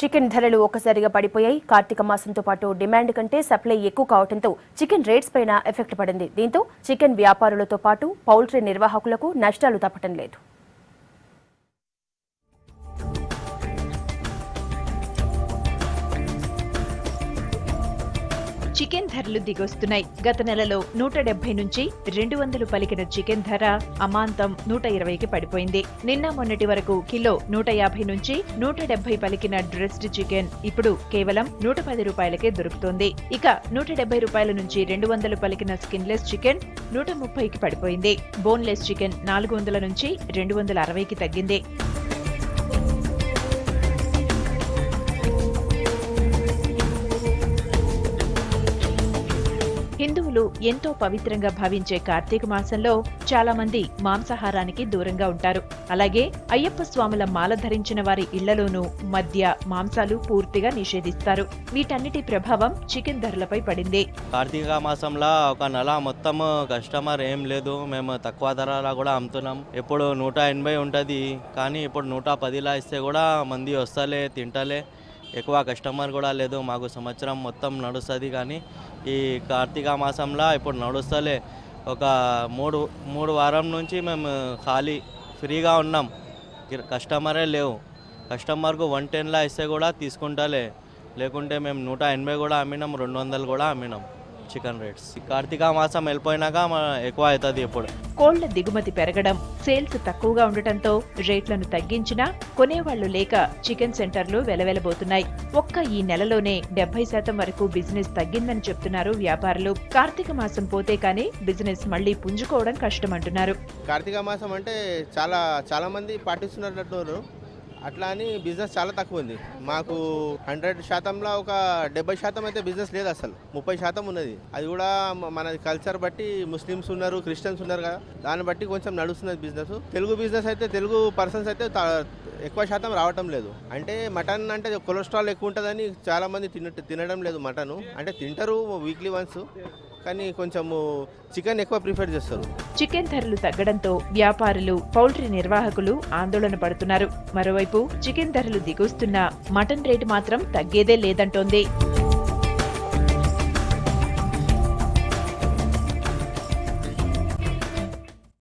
Chicken ధరలు ఒక్కసారిగా పడిపోయాయి. కార్తీక మాసంతో పాటు డిమాండ్ కంటే సప్లై ఎక్కువ కావడంతో చికెన్ రేట్స్ పైన ఎఫెక్ట్ పడింది. దీంతో చికెన్ వ్యాపారులతో పాటు పౌల్ట్రీ నిర్వాహకులకు నష్టాలు తప్పటం లేదు. చికెన్ ధరలు దిగొస్తున్నాయి. గత నెలలో 170 నుంచి 200 పలికిన చికెన్ ధర అమాంతం 120కి పడిపోయింది. నిన్న మొన్నటి వరకు కిలో 150 నుంచి 170 పలికిన డ్రెస్డ్ చికెన్ ఇప్పుడు కేవలం 110 రూపాయలకే దొరుకుతోంది. ఇక 170 రూపాయల నుంచి 200 పలికిన స్కిన్లెస్ చికెన్ 130కి పడిపోయింది. బోన్లెస్ చికెన్ 400 నుంచి 260కి తగ్గింది. హిందువులు ఎంతో పవిత్రంగా భావించే కార్తీక మాసంలో చాలా మంది మాంసాహారానికి దూరంగా ఉంటారు. అలాగే అయ్యప్ప స్వాముల మాల ధరించిన వారి ఇళ్లలోనూ మద్య, మాంసాలు పూర్తిగా నిషేధిస్తారు. వీటన్నిటి ప్రభావం చికెన్ ధరలపై పడింది. కార్తీక మాసంలో ఒక నెల మొత్తం కస్టమర్ ఏం లేదు. మేము తక్కువ ధరలో కూడా అమ్ముతున్నాం. ఇప్పుడు 180 ఉంటుంది, కానీ ఇప్పుడు 110లా ఇస్తే కూడా మంది వస్తలే, తింటలే. ఎక్కువ కస్టమర్ కూడా లేదు. మాకు సంవత్సరం మొత్తం నడుస్తుంది, కానీ ఈ కార్తీక మాసంలో ఇప్పుడు నడుస్తలే. ఒక మూడు వారం నుంచి మేము ఖాళీ ఫ్రీగా ఉన్నాం. కస్టమరే లేవు. కస్టమర్కు 110లా ఇస్తే కూడా తీసుకుంటలే. లేకుంటే మేము 180 కూడా అమ్మినాం, 200 కూడా అమ్మినాం. చికెన్ రేట్స్ కార్తీక మాసం వెళ్ళిపోయినాక ఎక్కువ అవుతుంది. ఇప్పుడు కోళ్ల దిగుమతి పెరగడం, సేల్స్ తక్కువగా ఉండటంతో రేట్లను తగ్గించినా కొనేవాళ్లు లేక చికెన్ సెంటర్లు వెలవెలబోతున్నాయి. ఒక్క ఈ నెలలోనే 70% వరకు బిజినెస్ తగ్గిందని చెప్తున్నారు వ్యాపారులు. కార్తీక మాసం పోతే కానీ బిజినెస్ మళ్లీ పుంజుకోవడం కష్టమంటున్నారు. కార్తీక మాసం అంటే చాలా మంది పాటిస్తున్నట్టు, అట్లా అని బిజినెస్ చాలా తక్కువ ఉంది. మాకు 100%లో ఒక 70% అయితే బిజినెస్ లేదు, అసలు 30% ఉన్నది. అది కూడా మన కల్చర్ బట్టి ముస్లిమ్స్ ఉన్నారు, క్రిస్టియన్స్ ఉన్నారు కదా, దాన్ని బట్టి కొంచెం నడుస్తున్నది బిజినెస్. తెలుగు బిజినెస్ అయితే తెలుగు పర్సన్స్ అయితే ఎక్కువ శాతం రావటం లేదు. అంటే మటన్ అంటే కొలెస్ట్రాల్ ఎక్కువ ఉంటుందని చాలా మంది తినడం లేదు. మటన్ అంటే తింటారు వీక్లీ వన్స్, కానీ కొంచెము చికెన్ ఎక్కువ ప్రిఫర్ చేస్తారు. చికెన్ ధరలు తగ్గడంతో వ్యాపారులు, పౌల్ట్రీ నిర్వాహకులు ఆందోళన పడుతున్నారు. మరోవైపు చికెన్ ధరలు దిగొస్తున్నా మటన్ రేటు మాత్రం తగ్గేదే లేదంటోంది.